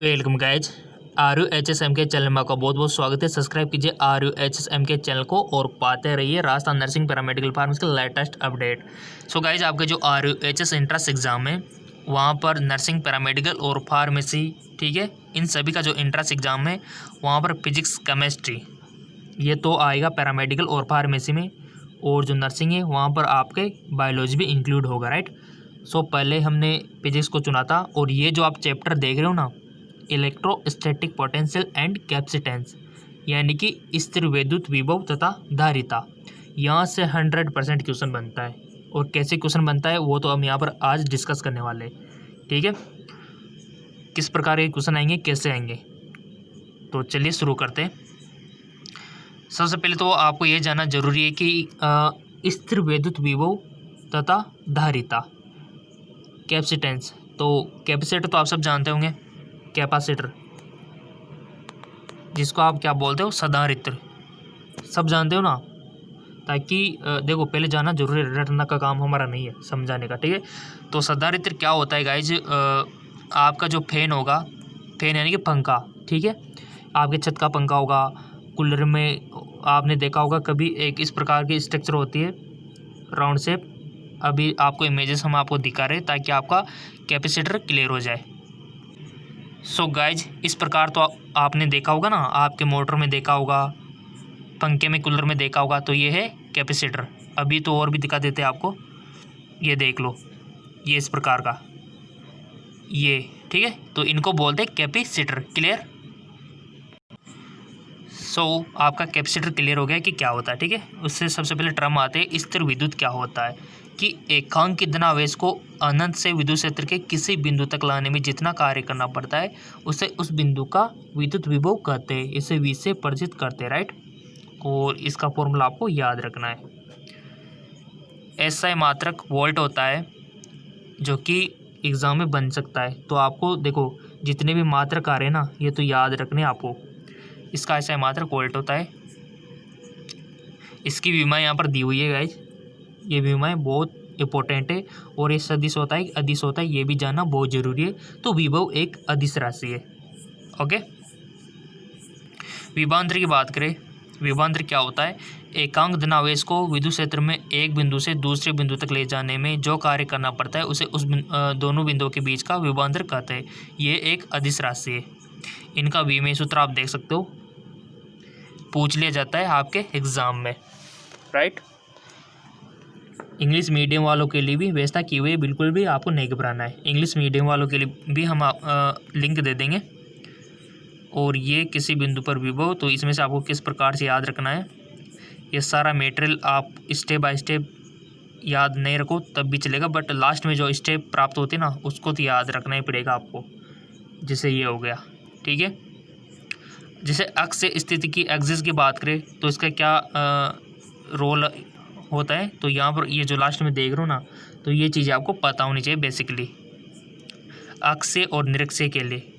Welcome guys. RUHSM के channel में आपका बहुत बहुत स्वागत है। सब्सक्राइब कीजिए RUHSM के चैनल को और पाते रहिए राजस्थान नर्सिंग पैरामेडिकल फार्मेसी के लेटेस्ट अपडेट। सो गाइज, आपका जो RUHS एंट्रेंस एग्ज़ाम है वहाँ पर नर्सिंग पैरामेडिकल और फार्मेसी, ठीक है, इन सभी का जो एंट्रेंस एग्ज़ाम है वहाँ पर फिजिक्स केमिस्ट्री ये तो आएगा पैरामेडिकल और फार्मेसी में, और जो नर्सिंग है वहाँ पर आपके बायोलॉजी भी इंक्लूड होगा, राइट। सो पहले हमने फिजिक्स को चुना था, और ये जो आप चैप्टर देख रहे हो ना, इलेक्ट्रोस्टैटिक पोटेंशियल एंड कैपेसिटेंस, यानी कि स्थिर विद्युत विभव तथा धारिता, यहाँ से 100% क्वेश्चन बनता है। और कैसे क्वेश्चन बनता है वो तो हम यहाँ पर आज डिस्कस करने वाले हैं, ठीक है। किस प्रकार के क्वेश्चन आएंगे, कैसे आएंगे, तो चलिए शुरू करते हैं। सबसे पहले तो आपको ये जानना जरूरी है कि स्थिर विद्युत विभव तथा धारिता, कैपेसिटेंस। तो कैपेसिटर तो आप सब जानते होंगे, कैपेसिटर जिसको आप क्या बोलते हो, संधारित्र, सब जानते हो ना। ताकि देखो, पहले जानना जरूरी है, रटना का काम हमारा नहीं है, समझाने का, ठीक है। तो संधारित्र क्या होता है गाइज, आपका जो फैन होगा, फैन यानी कि पंखा, ठीक है, आपके छत का पंखा होगा, कूलर में आपने देखा होगा कभी, एक इस प्रकार की स्ट्रक्चर होती है, राउंड शेप। अभी आपको इमेजेस हम आपको दिखा रहे हैं ताकि आपका कैपेसिटर क्लियर हो जाए। सो गाइज, इस प्रकार तो आपने देखा होगा ना, आपके मोटर में देखा होगा, पंखे में, कूलर में देखा होगा। तो ये है कैपेसिटर। अभी तो और भी दिखा देते हैं आपको, ये देख लो, ये इस प्रकार का, ये, ठीक है। तो इनको बोलते हैं कैपेसिटर। क्लियर। सो आपका कैपेसिटर क्लियर हो गया कि क्या होता है, ठीक है। उससे सबसे पहले टर्म आते हैं स्थिर विद्युत। क्या होता है कि एकांक धनावेश को अनंत से विद्युत क्षेत्र के किसी बिंदु तक लाने में जितना कार्य करना पड़ता है उसे उस बिंदु का विद्युत विभव कहते हैं। इसे V से परिचित करते हैं, राइट। और इसका फॉर्मूला आपको याद रखना है। SI मात्रक वोल्ट होता है, जो कि एग्जाम में बन सकता है। तो आपको देखो, जितने भी मात्रक आ रहे हैं ना, ये तो याद रखने आपको। इसका SI मात्रक वोल्ट होता है। इसकी विमा यहाँ पर दी हुई है गाइज, ये विमा बहुत इंपॉर्टेंट है। और ये सदिश होता है, अदिश होता है, ये भी जानना बहुत जरूरी है। तो विभव एक अदिश राशि है, ओके। विभवांतर की बात करें, विभवांतर क्या होता है, एकांक धनावेश को विद्युत क्षेत्र में एक बिंदु से दूसरे बिंदु तक ले जाने में जो कार्य करना पड़ता है उसे उस दोनों बिंदुओं के बीच का विभवांतर कहते हैं। ये एक अदिश राशि है। इनका विमेय सूत्र आप देख सकते हो, पूछ लिया जाता है आपके एग्जाम में, राइट। इंग्लिश मीडियम वालों के लिए भी व्यवस्था की हुई है, बिल्कुल भी आपको नहीं घबराना है। इंग्लिश मीडियम वालों के लिए भी हम लिंक दे देंगे। और ये किसी बिंदु पर विभव, तो इसमें से आपको किस प्रकार से याद रखना है, ये सारा मटेरियल आप स्टेप बाय स्टेप याद नहीं रखो तब भी चलेगा, बट लास्ट में जो स्टेप प्राप्त होते हैं ना, उसको तो याद रखना ही पड़ेगा आपको। जैसे ये हो गया, ठीक है। जैसे अक्ष से स्थिति की, एक्सिस की बात करें तो इसका क्या रोल होता है, तो यहाँ पर ये जो लास्ट में देख रहे हो ना, तो ये चीज़ें आपको पता होनी चाहिए बेसिकली, अक्ष और निरक्षीय के लिए।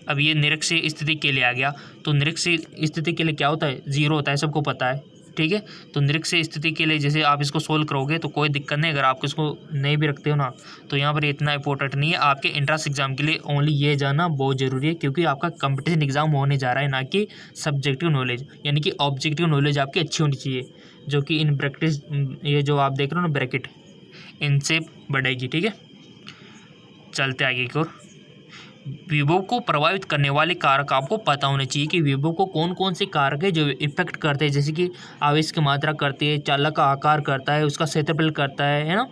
अब ये निरक्षीय स्थिति के लिए आ गया, तो निरक्षीय स्थिति के लिए क्या होता है, जीरो होता है, सबको पता है, ठीक है। तो निरक्षीय स्थिति के लिए जैसे आप इसको सोल्व करोगे तो कोई दिक्कत नहीं। अगर आप इसको नहीं भी रखते हो ना, तो यहाँ पर इतना इंपॉर्टेंट नहीं है। आपके एंट्रेंस एग्जाम के लिए ओनली ये जानना बहुत ज़रूरी है, क्योंकि आपका कंपटीशन एग्जाम होने जा रहा है, ना कि सब्जेक्टिव नॉलेज, यानी कि ऑब्जेक्टिव नॉलेज आपकी अच्छी होनी चाहिए, जो कि इन प्रैक्टिस, ये जो आप देख रहे हो ना ब्रैकेट, इनसे बढ़ेगी, ठीक है। चलते आगे की ओर। विभव को प्रभावित करने वाले कारक आपको पता होने चाहिए कि विभव को कौन कौन से कारक है जो इफेक्ट करते हैं। जैसे कि आवेश की मात्रा करती है, चालक का आकार करता है, उसका क्षेत्रफल करता है ना।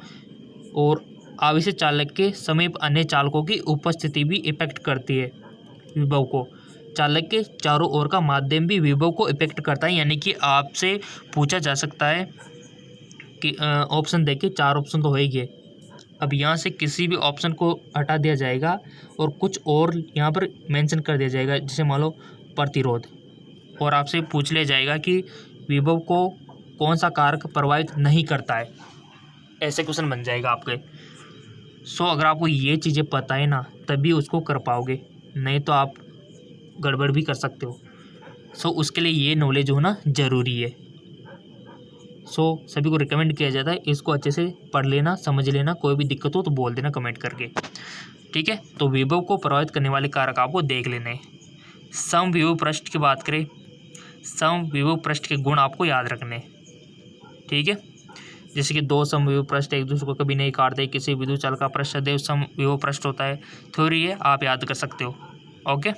और आवेश चालक के समीप अन्य चालकों की उपस्थिति भी इफेक्ट करती है विभव को। चालक के चारों ओर का माध्यम भी विभव को इफेक्ट करता है। यानी कि आपसे पूछा जा सकता है कि ऑप्शन देखिए, 4 ऑप्शन तो होएंगे। अब यहाँ से किसी भी ऑप्शन को हटा दिया जाएगा और कुछ और यहाँ पर मेंशन कर दिया जाएगा, जैसे मान लो प्रतिरोध, और आपसे पूछ लिया जाएगा कि विभव को कौन सा कारक प्रभावित नहीं करता है। ऐसे क्वेश्चन बन जाएगा आपके। सो अगर आपको ये चीज़ें पता है ना, तभी उसको कर पाओगे, नहीं तो आप गड़बड़ भी कर सकते हो। सो उसके लिए ये नॉलेज होना ज़रूरी है। सो सभी को रिकमेंड किया जाता है, इसको अच्छे से पढ़ लेना, समझ लेना। कोई भी दिक्कत हो तो बोल देना कमेंट करके। ठीक है। तो विभव को प्रभावित करने वाले कारक आपको देख लेने हैं। समविभव पृष्ठ की बात करें, समविभव पृष्ठ के गुण आपको याद रखने हैं, ठीक है। जैसे कि दो समविभव पृष्ठ एक दूसरे को कभी नहीं काटते, किसी विद्युत चाल का पृष्ठ सदैव समविभव पृष्ठ होता है। थ्योरी है, आप याद कर सकते हो। ओके,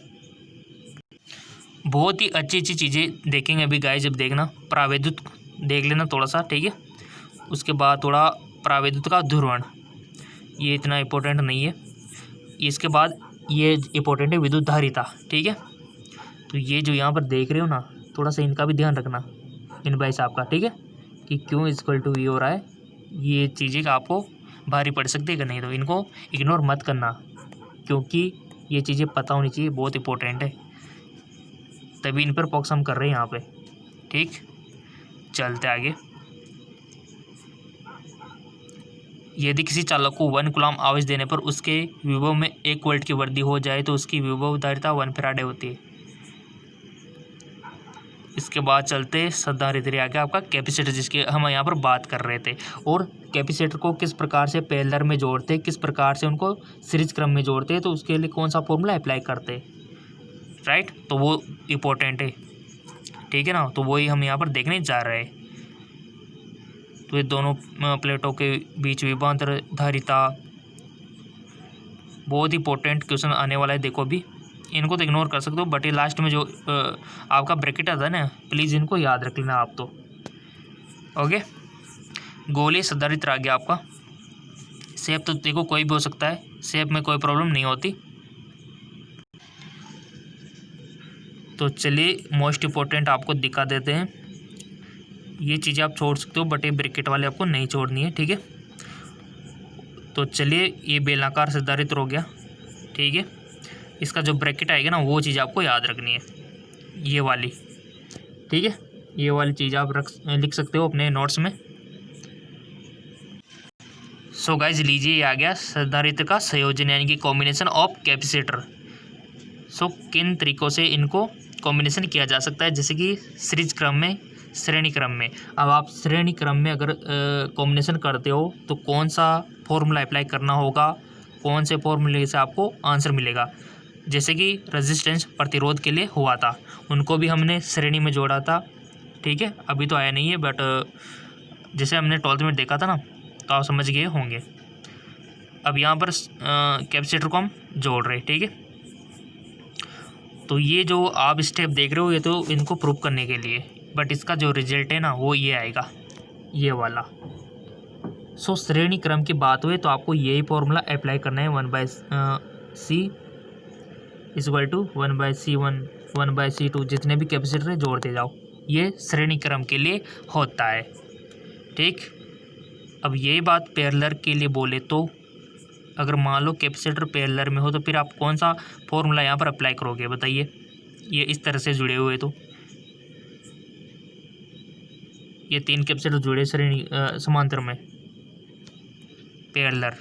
बहुत ही अच्छी अच्छी चीज़ें देखेंगे अभी गाइस। जब देखना प्रावैद्युत देख लेना थोड़ा सा, ठीक है। उसके बाद थोड़ा प्रावैद्युत का ध्रुवण, ये इतना इम्पोर्टेंट नहीं है। इसके बाद ये इम्पोर्टेंट है विद्युत धारिता, ठीक है। तो ये जो यहाँ पर देख रहे हो ना, थोड़ा सा इनका भी ध्यान रखना, इन भाई साहब का, ठीक है, कि क्यों इक्वल टू ये हो रहा है। ये चीज़ें का आपको भारी पड़ सकती है कि नहीं, तो इनको इग्नोर मत करना, क्योंकि ये चीज़ें पता होनी चाहिए, बहुत इंपॉर्टेंट है। तभी इन पर फोकस हम कर रहे हैं यहाँ पे, ठीक। चलते आगे। यदि किसी चालक को 1 कूलम आवेश देने पर उसके विभव में 1 वोल्ट की वृद्धि हो जाए तो उसकी विभव धारिता 1 फैराड होती है। इसके बाद चलते संधारित्र आगे आपका कैपेसिटर, जिसके हम यहाँ पर बात कर रहे थे। और कैपेसिटर को किस प्रकार से पैरेलल में जोड़ते, किस प्रकार से उनको सीरीज क्रम में जोड़ते, तो उसके लिए कौन सा फॉर्मूला अप्लाई करते, राइट। तो वो इम्पोर्टेंट है, ठीक है ना। तो वही हम यहाँ पर देखने जा रहे हैं। तो ये दोनों प्लेटों के बीच विभवांतर धारिता, बहुत ही इंपॉर्टेंट क्वेश्चन आने वाला है। देखो अभी इनको तो इग्नोर कर सकते हो, बट ये लास्ट में जो आपका ब्रैकेट आता है ना, प्लीज़ इनको याद रख लेना आप तो। ओके, गोलीय संधारित्र आ गया आपका। शेप तो देखो कोई भी हो सकता है, शेप में कोई प्रॉब्लम नहीं होती। तो चलिए मोस्ट इम्पोर्टेंट आपको दिखा देते हैं। ये चीज़ें आप छोड़ सकते हो, बट ये ब्रैकेट वाले आपको नहीं छोड़नी है, ठीक है। तो चलिए, ये बेलनाकार संधारित्र हो गया, ठीक है। इसका जो ब्रैकेट आएगा ना, वो चीज़ आपको याद रखनी है, ये वाली, ठीक है। ये वाली चीज़ आप लिख सकते हो अपने नोट्स में। सो गाइज लीजिए, ये आ गया संधारित्र का संयोजन, यानी कि कॉम्बिनेशन ऑफ कैपेसिटर। सो किन तरीक़ों से इनको कॉम्बिनेशन किया जा सकता है, जैसे कि सीरीज क्रम में, श्रेणी क्रम में। अब आप श्रेणी क्रम में अगर कॉम्बिनेशन करते हो तो कौन सा फॉर्मूला अप्लाई करना होगा, कौन से फॉर्मूले से आपको आंसर मिलेगा। जैसे कि रेजिस्टेंस प्रतिरोध के लिए हुआ था, उनको भी हमने श्रेणी में जोड़ा था, ठीक है। अभी तो आया नहीं है, बट जैसे हमने 12th में देखा था ना, तो आप समझ गए होंगे। अब यहाँ पर कैपेसिटर को हम जोड़ रहे हैं, ठीक है। तो ये जो आप स्टेप देख रहे हो, ये तो इनको प्रूव करने के लिए, बट इसका जो रिजल्ट है ना, वो ये आएगा, ये वाला। सो श्रेणी क्रम की बात हुई तो आपको यही फॉर्मूला अप्लाई करना है, 1/c equal to 1/c1 1/c2, जितने भी कैपेसिटर है जोड़ते जाओ। ये श्रेणी क्रम के लिए होता है, ठीक। अब यही बात पैरेलल के लिए बोले तो, अगर मान लो कैपेसिटर पैरेलल में हो तो फिर आप कौन सा फॉर्मूला यहाँ पर अप्लाई करोगे, बताइए। ये इस तरह से जुड़े हुए, तो ये 3 कैपेसिटर जुड़े श्रेणी समांतर में पैरेलल,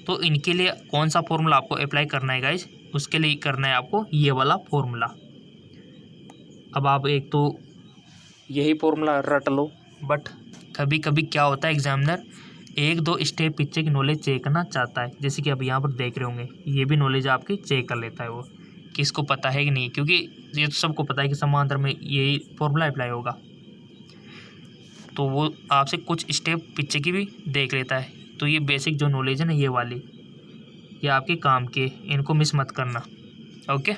तो इनके लिए कौन सा फॉर्मूला आपको अप्लाई करना है गाइज, उसके लिए करना है आपको ये वाला फॉर्मूला। अब आप एक तो यही फॉर्मूला रट लो, बट कभी कभी क्या होता है, एग्जामिनर 1-2 स्टेप पीछे की नॉलेज चेक करना चाहता है। जैसे कि अब यहाँ पर देख रहे होंगे, ये भी नॉलेज आपकी चेक कर लेता है वो, किसको पता है कि नहीं, क्योंकि ये तो सबको पता है कि समांतर में यही फॉर्मूला अप्लाई होगा। तो वो आपसे कुछ स्टेप पीछे की भी देख लेता है। तो ये बेसिक जो नॉलेज है ना, ये वाली, ये आपके काम के, इनको मिस मत करना, ओके।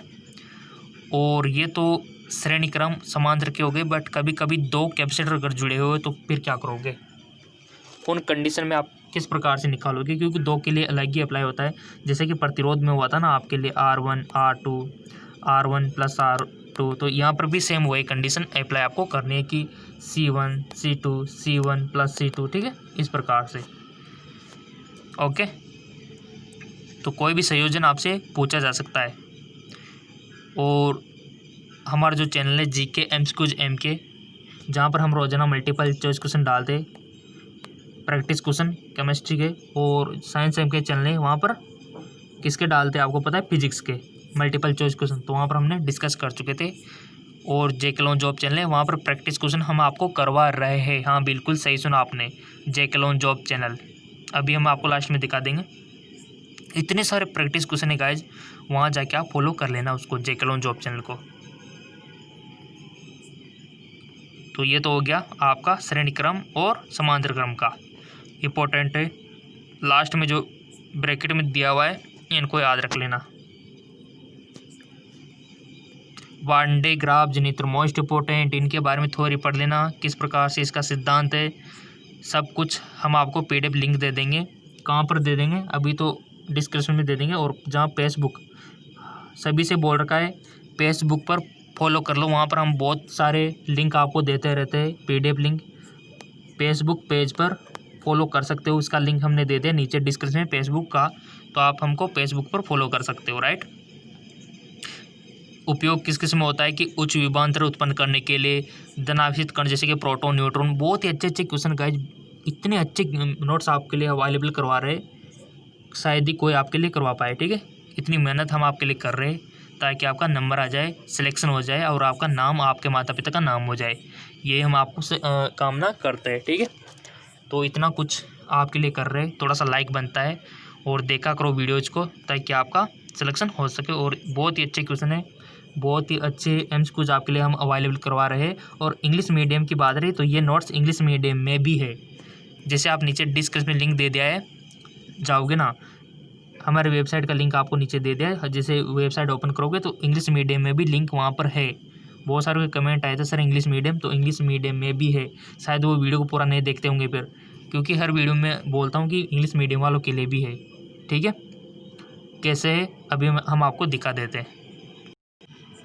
और ये तो श्रेणी क्रम समांतर के हो गए, बट कभी कभी 2 कैपेसिटर अगर जुड़े हुए तो फिर क्या करोगे, उन कंडीशन में आप किस प्रकार से निकालोगे, क्योंकि 2 के लिए अलग ही अप्लाई होता है। जैसे कि प्रतिरोध में हुआ था ना आपके लिए R1 R2 R1 + R2, तो यहाँ पर भी सेम वही कंडीशन अप्लाई आपको करनी है कि C1 C2 C1 + C2, ठीक है, इस प्रकार से, ओके। तो कोई भी संयोजन आपसे पूछा जा सकता है। और हमारा जो चैनल है GK MCQs MK, जहाँ पर हम रोजाना मल्टीपल चॉइस क्वेश्चन डालते, प्रैक्टिस क्वेश्चन केमिस्ट्री के, और साइंस MK चैनल है, वहाँ पर किसके डालते आपको पता है, फिजिक्स के मल्टीपल चॉइस क्वेश्चन, तो वहाँ पर हमने डिस्कस कर चुके थे। और जेके जॉब चैनल है, वहाँ पर प्रैक्टिस क्वेश्चन हम आपको करवा रहे हैं। हाँ बिल्कुल सही सुना आपने, जेके जॉब चैनल, अभी हम आपको लास्ट में दिखा देंगे। इतने सारे प्रैक्टिस क्वेश्चन है गाइज, वहाँ जाके आप फॉलो कर लेना उसको, जेके जॉब चैनल को। तो ये तो हो गया आपका श्रेणी क्रम और समांतर क्रम का, इम्पोर्टेंट है। लास्ट में जो ब्रैकेट में दिया हुआ है इनको याद रख लेना। वन डे ग्राफ जनित्र मोस्ट इम्पोर्टेंट, इनके बारे में थोड़ी पढ़ लेना, किस प्रकार से इसका सिद्धांत है, सब कुछ हम आपको PDF लिंक दे देंगे। कहाँ पर दे देंगे, अभी तो डिस्क्रिप्शन में दे देंगे, और जहाँ फेसबुक सभी से बोल रखा है फेसबुक पर फॉलो कर लो, वहाँ पर हम बहुत सारे लिंक आपको देते रहते हैं, PDF लिंक फेसबुक पेज पर फॉलो कर सकते हो। इसका लिंक हमने दे दिया नीचे डिस्क्रिप्शन में फेसबुक का, तो आप हमको फेसबुक पर फॉलो कर सकते हो, राइट। उपयोग किस किस में होता है कि उच्च विभवांतर उत्पन्न करने के लिए, धनावेशित कण जैसे कि प्रोटॉन न्यूट्रॉन, बहुत ही अच्छे अच्छे क्वेश्चन गाइज, इतने अच्छे नोट्स आपके लिए अवेलेबल करवा रहे हैं, शायद ही कोई आपके लिए करवा पाए, ठीक है। इतनी मेहनत हम आपके लिए कर रहे हैं ताकि आपका नंबर आ जाए, सिलेक्शन हो जाए और आपका नाम आपके माता पिता का नाम हो जाए, ये हम आपको कामना करते हैं, ठीक है। तो इतना कुछ आपके लिए कर रहे हैं, थोड़ा सा लाइक बनता है और देखा करो वीडियोज़ को ताकि आपका सिलेक्शन हो सके। और बहुत ही अच्छे क्वेश्चन है, बहुत ही अच्छे MCQs आपके लिए हम अवेलेबल करवा रहे हैं। और इंग्लिश मीडियम की बात रही तो ये नोट्स इंग्लिश मीडियम में भी है, जैसे आप नीचे डिस्क्रिप्शन में लिंक दे दिया है, जाओगे ना हमारे वेबसाइट का लिंक आपको नीचे दे दिया है, जैसे वेबसाइट ओपन करोगे तो इंग्लिश मीडियम में भी लिंक वहाँ पर है। बहुत सारे कमेंट आए थे सर इंग्लिश मीडियम, तो इंग्लिश मीडियम में भी है, शायद वो वीडियो को पूरा नहीं देखते होंगे फिर, क्योंकि हर वीडियो में बोलता हूँ कि इंग्लिश मीडियम वालों के लिए भी है, ठीक है। कैसे है अभी हम आपको दिखा देते हैं।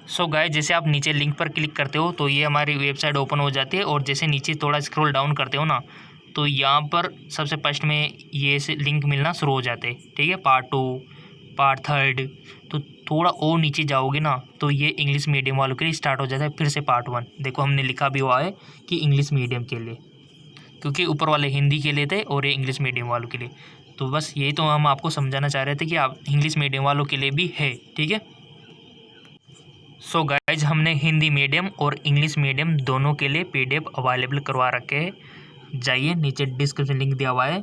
सो गाइस, जैसे आप नीचे लिंक पर क्लिक करते हो तो ये हमारी वेबसाइट ओपन हो जाती है, और जैसे नीचे थोड़ा स्क्रॉल डाउन करते हो ना तो यहाँ पर सबसे फर्स्ट में ये से लिंक मिलना शुरू हो जाते हैं, ठीक है। पार्ट 2, पार्ट 3, तो थोड़ा और नीचे जाओगे ना तो ये इंग्लिश मीडियम वालों के लिए स्टार्ट हो जाता है, फिर से पार्ट 1। देखो हमने लिखा भी हुआ है कि इंग्लिश मीडियम के लिए, क्योंकि ऊपर वाले हिंदी के लिए थे और ये इंग्लिश मीडियम वालों के लिए। तो बस यही तो हम आपको समझाना चाह रहे थे कि आप इंग्लिश मीडियम वालों के लिए भी है, ठीक है। सो गाइज, हमने हिंदी मीडियम और इंग्लिश मीडियम दोनों के लिए PDF अवेलेबल करवा रखे हैं। जाइए नीचे डिस्क्रिप्शन लिंक दिया हुआ है,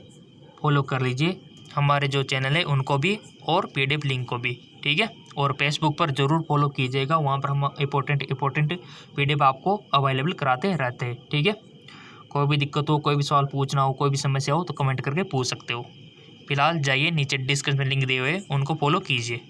फॉलो कर लीजिए हमारे जो चैनल है उनको भी और PDF लिंक को भी, ठीक है। और फेसबुक पर ज़रूर फॉलो कीजिएगा, वहाँ पर हम इम्पोर्टेंट PDF आपको अवेलेबल कराते रहते हैं, ठीक है। कोई भी दिक्कत हो, कोई भी सवाल पूछना हो, कोई भी समस्या हो तो कमेंट करके पूछ सकते हो। फिलहाल जाइए नीचे डिस्क्रिप्शन लिंक दिए हुए उनको फॉलो कीजिए।